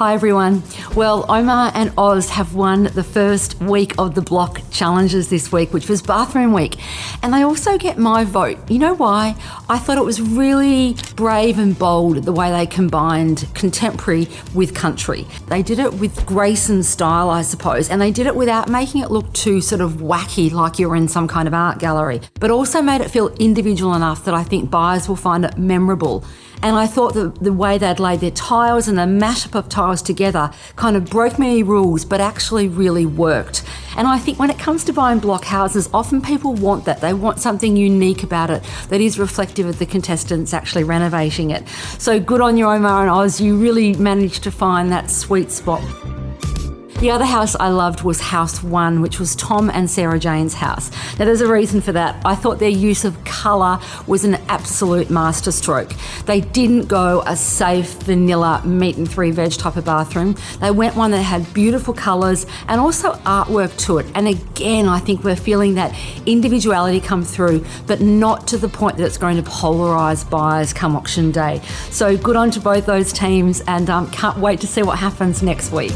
Hi everyone. Well, Omar and Oz have won the first week of the block challenges this week, which was bathroom week. And they also get my vote. You know why? I thought it was really brave and bold the way they combined contemporary with country. They did it with grace and style, I suppose, and they did it without making it look too sort of wacky like you're in some kind of art gallery, but also made it feel individual enough that I think buyers will find it memorable. And I thought that the way they'd laid their tiles and the mashup of tiles together kind of broke many rules, but actually really worked. And I think when it comes to buying block houses, often people want that. They want something unique about it that is reflective of the contestants actually renovating it. So good on you, Omar and Oz. You really managed to find that sweet spot. The other house I loved was House 1, which was Tom and Sarah Jane's house. Now, there's a reason for that. I thought their use of colour was an absolute masterstroke. They didn't go a safe, vanilla, meat and three veg type of bathroom. They went one that had beautiful colours and also artwork to it. And again, I think we're feeling that individuality come through, but not to the point that it's going to polarise buyers come auction day. So good on to both those teams, and can't wait to see what happens next week.